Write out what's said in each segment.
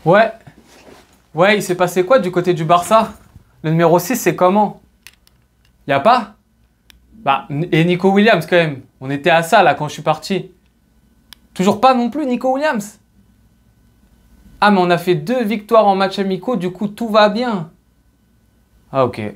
Ouais. Ouais, il s'est passé quoi du côté du Barça? Le numéro 6, c'est comment? Y a pas? Bah, et Nico Williams quand même. On était à ça là quand je suis parti. Toujours pas non plus Nico Williams. Ah, mais on a fait 2 victoires en match amicaux, du coup tout va bien. Ah, ok.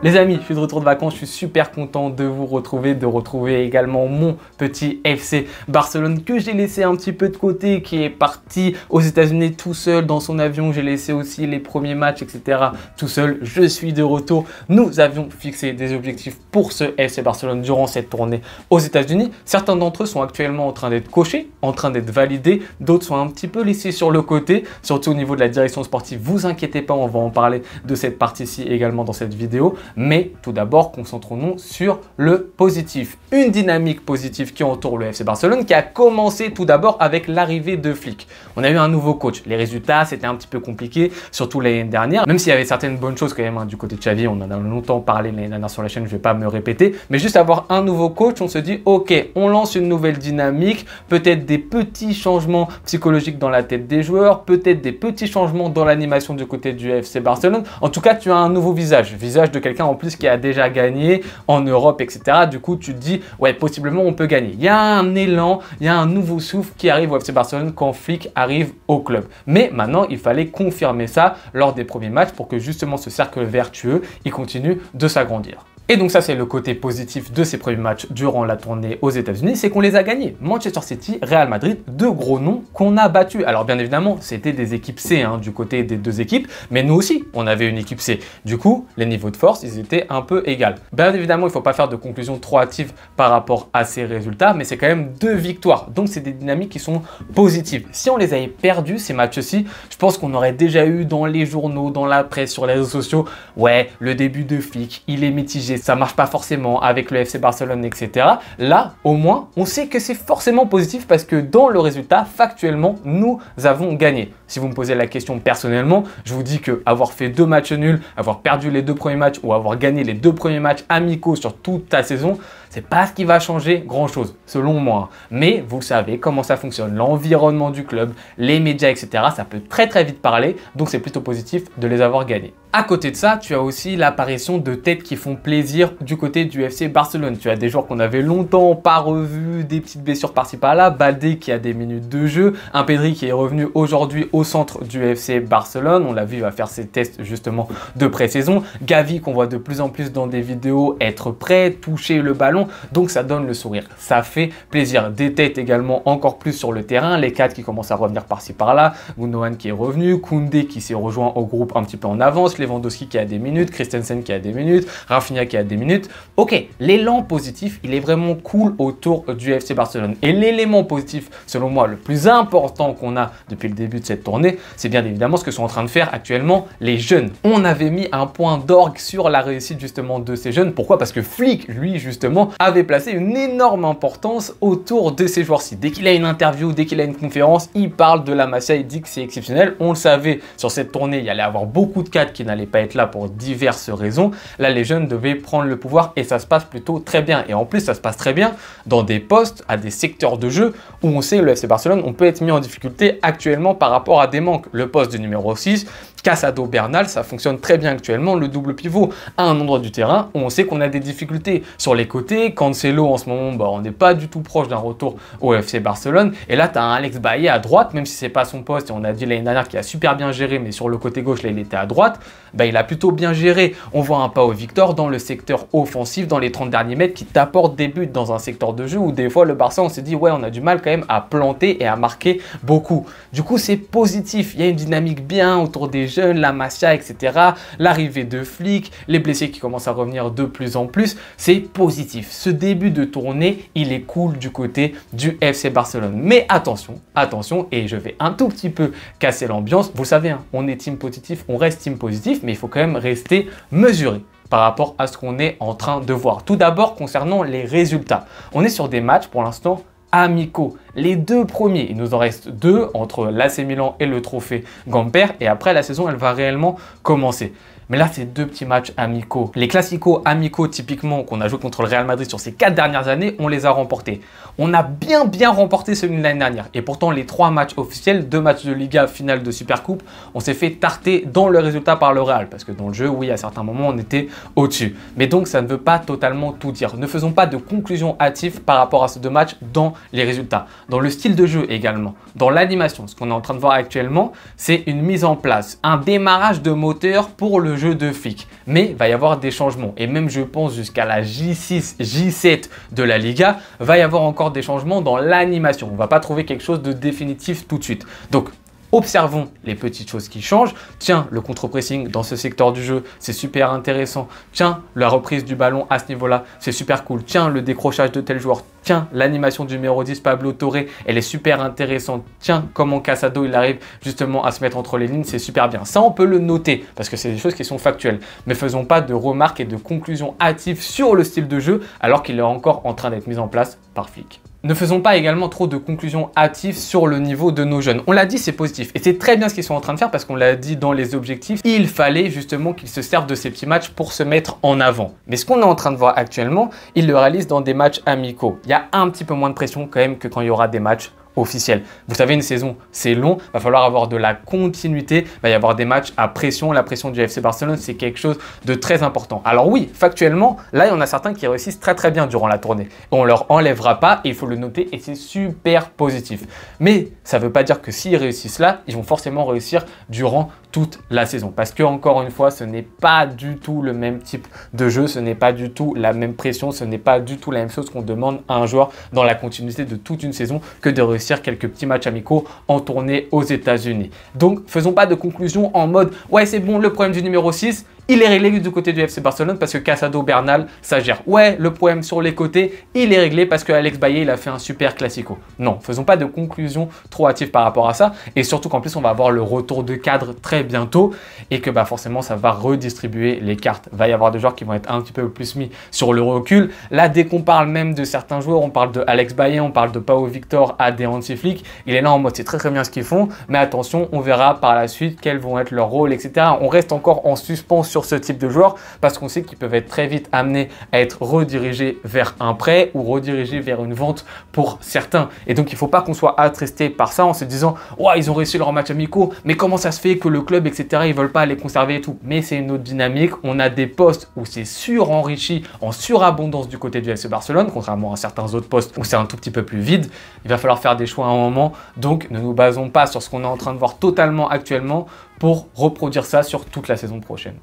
Les amis, je suis de retour de vacances, je suis super content de vous retrouver, de retrouver également mon petit FC Barcelone que j'ai laissé un petit peu de côté, qui est parti aux États-Unis tout seul dans son avion. J'ai laissé aussi les premiers matchs, etc. tout seul. Je suis de retour. Nous avions fixé des objectifs pour ce FC Barcelone durant cette tournée aux États-Unis. Certains d'entre eux sont actuellement en train d'être cochés, en train d'être validés. D'autres sont un petit peu laissés sur le côté, surtout au niveau de la direction sportive. Vous inquiétez pas, on va en parler de cette partie-ci également dans cette vidéo. Mais tout d'abord, concentrons-nous sur le positif. Une dynamique positive qui entoure le FC Barcelone qui a commencé tout d'abord avec l'arrivée de Flick. On a eu un nouveau coach. Les résultats, c'était un petit peu compliqué, surtout l'année dernière. Même s'il y avait certaines bonnes choses quand même du côté de Xavi, on en a longtemps parlé l'année dernière sur la chaîne, je ne vais pas me répéter. Mais juste avoir un nouveau coach, on se dit, ok, on lance une nouvelle dynamique, peut-être des petits changements psychologiques dans la tête des joueurs, peut-être des petits changements dans l'animation du côté du FC Barcelone. En tout cas, tu as un nouveau visage de quelqu'un en plus qui a déjà gagné en Europe, etc. Du coup, tu te dis, ouais, possiblement on peut gagner. Il y a un élan, il y a un nouveau souffle qui arrive au FC Barcelone quand Flick arrive au club. Mais maintenant, il fallait confirmer ça lors des premiers matchs pour que justement ce cercle vertueux, il continue de s'agrandir. Et donc ça, c'est le côté positif de ces premiers matchs durant la tournée aux États-Unis, c'est qu'on les a gagnés. Manchester City, Real Madrid, 2 gros noms qu'on a battus. Alors bien évidemment, c'était des équipes C du côté des 2 équipes, mais nous aussi, on avait une équipe C. Du coup, les niveaux de force, ils étaient un peu égaux. Bien évidemment, il ne faut pas faire de conclusion trop hâtive par rapport à ces résultats, mais c'est quand même 2 victoires. Donc c'est des dynamiques qui sont positives. Si on les avait perdus, ces matchs-ci, je pense qu'on aurait déjà eu dans les journaux, dans la presse, sur les réseaux sociaux, ouais, le début de Flick, il est mitigé. Ça marche pas forcément avec le FC Barcelone, etc. Là, au moins, on sait que c'est forcément positif parce que dans le résultat, factuellement, nous avons gagné. Si vous me posez la question personnellement, je vous dis que avoir fait 2 matchs nuls, avoir perdu les 2 premiers matchs ou avoir gagné les 2 premiers matchs amicaux sur toute ta saison, c'est pas ce qui va changer grand chose, selon moi. Mais vous savez comment ça fonctionne, l'environnement du club, les médias, etc. Ça peut très vite parler, donc c'est plutôt positif de les avoir gagnés. À côté de ça, tu as aussi l'apparition de têtes qui font plaisir du côté du FC Barcelone. Tu as des joueurs qu'on avait longtemps pas revus, des petites blessures par-ci par-là, Baldé qui a des minutes de jeu, un Pedri qui est revenu aujourd'hui au centre du FC Barcelone. On l'a vu, il va faire ses tests justement de pré-saison. Gavi qu'on voit de plus en plus dans des vidéos être prêt, toucher le ballon, donc ça donne le sourire. Ça fait plaisir. Des têtes également encore plus sur le terrain, les 4 qui commencent à revenir par-ci par-là, Gundogan qui est revenu, Koundé qui s'est rejoint au groupe un petit peu en avance, Lewandowski qui a des minutes, Christensen qui a des minutes, Rafinha qui a des minutes. Ok, l'élan positif, il est vraiment cool autour du FC Barcelone. Et l'élément positif, selon moi, le plus important qu'on a depuis le début de cette tournée, c'est bien évidemment ce que sont en train de faire actuellement les jeunes. On avait mis un point d'orgue sur la réussite justement de ces jeunes. Pourquoi? Parce que Flick, lui, justement, avait placé une énorme importance autour de ces joueurs-ci. Dès qu'il a une interview, dès qu'il a une conférence, il parle de la Masia, il dit que c'est exceptionnel. On le savait, sur cette tournée, il y allait avoir beaucoup de cadres qui n'allaient pas être là pour diverses raisons. Là, les jeunes devaient prendre le pouvoir et ça se passe plutôt très bien. Et en plus, ça se passe très bien dans des postes, à des secteurs de jeu où on sait le FC Barcelone, on peut être mis en difficulté actuellement par rapport à des manques. Le poste du numéro 6, Casado Bernal, ça fonctionne très bien actuellement. Le double pivot à un endroit du terrain où on sait qu'on a des difficultés sur les côtés. Cancelo en ce moment, on n'est pas du tout proche d'un retour au FC Barcelone. Et là, tu as un Alex Bailly à droite, même si c'est pas son poste. Et on a dit l'année dernière qu'il a super bien géré, mais sur le côté gauche, là, il était à droite. Il a plutôt bien géré. On voit un Pau Victor dans le secteur offensif, dans les 30 derniers mètres, qui t'apporte des buts dans un secteur de jeu où des fois, le Barça, on s'est dit, ouais, on a du mal quand même à planter et à marquer beaucoup. Du coup, c'est positif. Il y a une dynamique bien autour des jeunes, la Masia, etc. L'arrivée de Flick, les blessés qui commencent à revenir de plus en plus. C'est positif. Ce début de tournée, il est cool du côté du FC Barcelone. Mais attention, attention, et je vais un tout petit peu casser l'ambiance. Vous savez, on est team positif, on reste team positif, mais il faut quand même rester mesuré par rapport à ce qu'on est en train de voir. Tout d'abord, concernant les résultats. On est sur des matchs pour l'instant amicaux. Les 2 premiers, il nous en reste 2 entre l'AC Milan et le trophée Gamper et après la saison elle va réellement commencer. Mais là, c'est 2 petits matchs amicaux. Les classicos amicaux, typiquement, qu'on a joué contre le Real Madrid sur ces 4 dernières années, on les a remportés. On a bien remporté celui de l'année dernière. Et pourtant, les 3 matchs officiels, 2 matchs de Liga, finale de Supercoupe, on s'est fait tarter dans le résultat par le Real. Parce que dans le jeu, oui, à certains moments, on était au-dessus. Mais donc, ça ne veut pas totalement tout dire. Ne faisons pas de conclusion hâtive par rapport à ces 2 matchs dans les résultats. Dans le style de jeu également. Dans l'animation, ce qu'on est en train de voir actuellement, c'est une mise en place, un démarrage de moteur pour le jeu de flic. Mais il va y avoir des changements. Et même, je pense, jusqu'à la J6, J7 de la Liga, va y avoir encore des changements dans l'animation. On ne va pas trouver quelque chose de définitif tout de suite. Donc, observons les petites choses qui changent. Tiens, le contre-pressing dans ce secteur du jeu, c'est super intéressant. Tiens, la reprise du ballon à ce niveau-là, c'est super cool. Tiens, le décrochage de tel joueur. Tiens, l'animation du numéro 10, Pablo Torre, elle est super intéressante. Tiens, comment Casado, il arrive justement à se mettre entre les lignes, c'est super bien. Ça, on peut le noter parce que c'est des choses qui sont factuelles. Mais faisons pas de remarques et de conclusions hâtives sur le style de jeu alors qu'il est encore en train d'être mis en place par Flick. Ne faisons pas également trop de conclusions hâtives sur le niveau de nos jeunes. On l'a dit, c'est positif. Et c'est très bien ce qu'ils sont en train de faire parce qu'on l'a dit dans les objectifs. Il fallait justement qu'ils se servent de ces petits matchs pour se mettre en avant. Mais ce qu'on est en train de voir actuellement, ils le réalisent dans des matchs amicaux. Il y a un petit peu moins de pression quand même que quand il y aura des matchs officiel. Vous savez, une saison, c'est long. Il va falloir avoir de la continuité. Il va y avoir des matchs à pression. La pression du FC Barcelone, c'est quelque chose de très important. Alors oui, factuellement, là, il y en a certains qui réussissent très bien durant la tournée. On ne leur enlèvera pas et il faut le noter et c'est super positif. Mais ça ne veut pas dire que s'ils réussissent là, ils vont forcément réussir durant toute la saison. Parce que, encore une fois, ce n'est pas du tout le même type de jeu. Ce n'est pas du tout la même pression. Ce n'est pas du tout la même chose qu'on demande à un joueur dans la continuité de toute une saison que de réussir quelques petits matchs amicaux en tournée aux États-Unis. Donc, faisons pas de conclusion en mode « Ouais, c'est bon, le problème du numéro 6, il est réglé du côté du FC Barcelone parce que Casado, Bernal, ça gère. Ouais, le problème sur les côtés, il est réglé parce que Alex Bailly, il a fait un super classico. » Non, faisons pas de conclusion trop hâtive par rapport à ça. Et surtout qu'en plus, on va avoir le retour de cadre très bientôt et que forcément, ça va redistribuer les cartes. Il va y avoir des joueurs qui vont être un petit peu plus mis sur le recul. Là, dès qu'on parle même de certains joueurs, on parle de Alex Bailly, on parle de Pau Victor, AD Anti-Flick. Il est là en mode, c'est très bien ce qu'ils font. Mais attention, on verra par la suite quels vont être leurs rôles, etc. On reste encore en suspens sur ce type de joueurs parce qu'on sait qu'ils peuvent être très vite amenés à être redirigés vers un prêt ou redirigés vers une vente pour certains. Et donc, il ne faut pas qu'on soit attristé par ça en se disant « Ouais, ils ont réussi leur match amicaux, mais comment ça se fait que le club, etc., ils ne veulent pas les conserver et tout ?» Mais c'est une autre dynamique. On a des postes où c'est surenrichi, en surabondance du côté du FC Barcelone, contrairement à certains autres postes où c'est un tout petit peu plus vide. Il va falloir faire des choix à un moment. Donc, ne nous basons pas sur ce qu'on est en train de voir totalement actuellement pour reproduire ça sur toute la saison prochaine.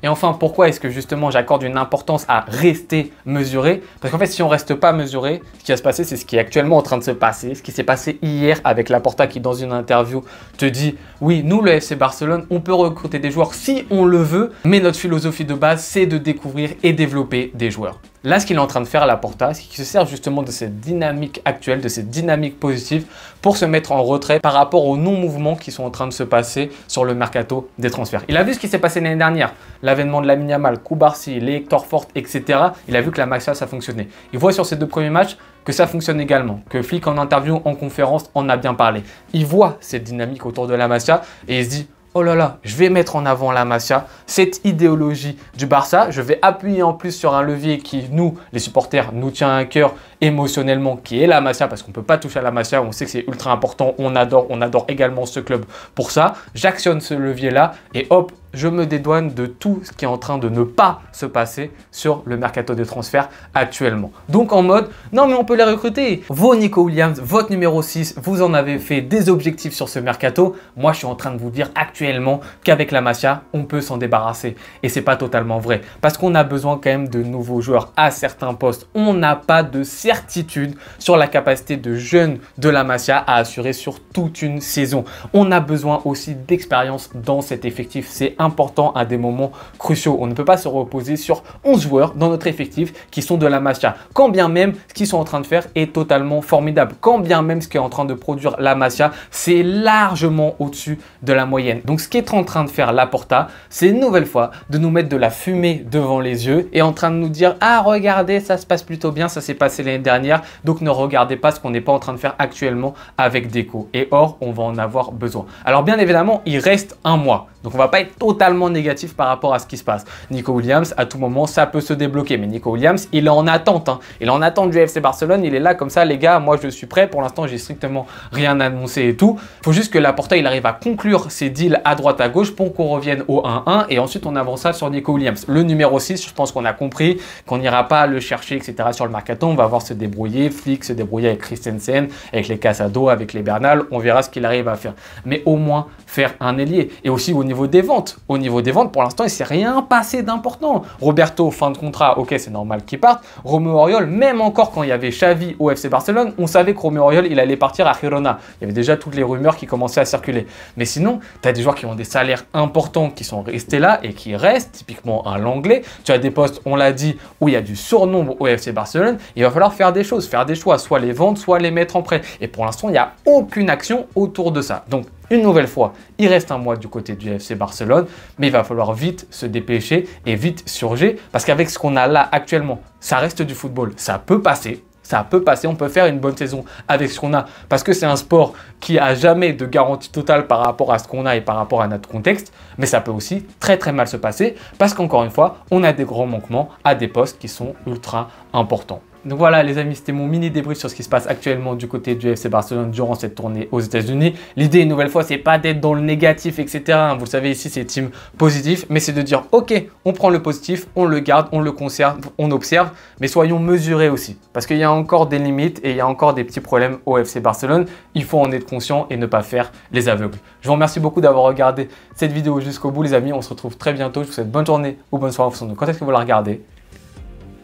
Et enfin, pourquoi est-ce que justement j'accorde une importance à rester mesuré? Parce qu'en fait, si on ne reste pas mesuré, ce qui va se passer, c'est ce qui est actuellement en train de se passer, ce qui s'est passé hier avec Laporta qui, dans une interview, te dit « Oui, nous, le FC Barcelone, on peut recruter des joueurs si on le veut, mais notre philosophie de base, c'est de découvrir et développer des joueurs. » Là, ce qu'il est en train de faire à Laporta, c'est qu'il se sert justement de cette dynamique actuelle, de cette dynamique positive pour se mettre en retrait par rapport aux non-mouvements qui sont en train de se passer sur le mercato des transferts. Il a vu ce qui s'est passé l'année dernière, l'avènement de Lamine Yamal, Koubarsi, les Hector Fort, etc. Il a vu que la Masia, ça fonctionnait. Il voit sur ces 2 premiers matchs que ça fonctionne également, que Flick en interview, en conférence, en a bien parlé. Il voit cette dynamique autour de la Masia et il se dit « Oh là là, je vais mettre en avant la Masia, cette idéologie du Barça. Je vais appuyer en plus sur un levier qui, nous, les supporters, nous tient à cœur émotionnellement, qui est la Masia, parce qu'on ne peut pas toucher à la Masia. On sait que c'est ultra important. On adore également ce club pour ça. J'actionne ce levier-là et hop, je me dédouane de tout ce qui est en train de ne pas se passer sur le mercato des transferts actuellement. Donc en mode, non mais on peut les recruter. Vos Nico Williams, votre numéro 6, vous en avez fait des objectifs sur ce mercato. Moi, je suis en train de vous dire actuellement qu'avec la Masia, on peut s'en débarrasser. Et c'est pas totalement vrai. Parce qu'on a besoin quand même de nouveaux joueurs à certains postes. On n'a pas de certitude sur la capacité de jeunes de la Masia à assurer sur toute une saison. On a besoin aussi d'expérience dans cet effectif. C'est important à des moments cruciaux. On ne peut pas se reposer sur 11 joueurs dans notre effectif qui sont de la Masia. Quand bien même ce qu'ils sont en train de faire est totalement formidable. Quand bien même ce qui est en train de produire la Masia, c'est largement au-dessus de la moyenne. Donc ce qui est en train de faire Laporta, c'est une nouvelle fois de nous mettre de la fumée devant les yeux et en train de nous dire « Ah, regardez, ça se passe plutôt bien, ça s'est passé l'année dernière, donc ne regardez pas ce qu'on n'est pas en train de faire actuellement avec Deco. » Et or, on va en avoir besoin. Alors bien évidemment, il reste un mois. Donc on va pas être totalement négatif par rapport à ce qui se passe. Nico Williams, à tout moment, ça peut se débloquer. Mais Nico Williams, il est en attente. Hein. Il est en attente du FC Barcelone. Il est là comme ça, les gars, moi je suis prêt. Pour l'instant, j'ai strictement rien annoncé et tout. Il faut juste que Laporta, il arrive à conclure ses deals à droite à gauche pour qu'on revienne au 1-1. Et ensuite, on avancera sur Nico Williams. Le numéro 6, je pense qu'on a compris qu'on n'ira pas le chercher, etc. sur le mercato. On va voir se débrouiller. Flick se débrouiller avec Christensen, avec les Casado, avec les Bernal. On verra ce qu'il arrive à faire. Mais au moins, faire un ailier. Et aussi au niveau des ventes. Au niveau des ventes, pour l'instant, il ne s'est rien passé d'important. Roberto, fin de contrat, ok, c'est normal qu'il parte. Romeu Oriol, même encore quand il y avait Xavi au FC Barcelone, on savait que Romeu Oriol, il allait partir à Girona. Il y avait déjà toutes les rumeurs qui commençaient à circuler. Mais sinon, tu as des joueurs qui ont des salaires importants qui sont restés là et qui restent, typiquement un Langlais. Tu as des postes, on l'a dit, où il y a du surnombre au FC Barcelone. Il va falloir faire des choses, faire des choix, soit les vendre, soit les mettre en prêt. Et pour l'instant, il n'y a aucune action autour de ça. Donc, une nouvelle fois, il reste un mois du côté du FC Barcelone, mais il va falloir vite se dépêcher et vite surger parce qu'avec ce qu'on a là actuellement, ça reste du football, ça peut passer. Ça peut passer, on peut faire une bonne saison avec ce qu'on a parce que c'est un sport qui a jamais de garantie totale par rapport à ce qu'on a et par rapport à notre contexte, mais ça peut aussi très très mal se passer parce qu'encore une fois, on a des grands manquements à des postes qui sont ultra importants. Donc voilà les amis, c'était mon mini débrief sur ce qui se passe actuellement du côté du FC Barcelone durant cette tournée aux États-Unis. L'idée une nouvelle fois, c'est pas d'être dans le négatif, etc. Vous le savez ici, c'est team positif, mais c'est de dire ok, on prend le positif, on le garde, on le conserve, on observe, mais soyons mesurés aussi. Parce qu'il y a encore des limites et il y a encore des petits problèmes au FC Barcelone. Il faut en être conscient et ne pas faire les aveugles. Je vous remercie beaucoup d'avoir regardé cette vidéo jusqu'au bout les amis. On se retrouve très bientôt. Je vous souhaite bonne journée ou bonne soirée en fonction de quand est-ce que vous la regardez.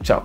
Ciao.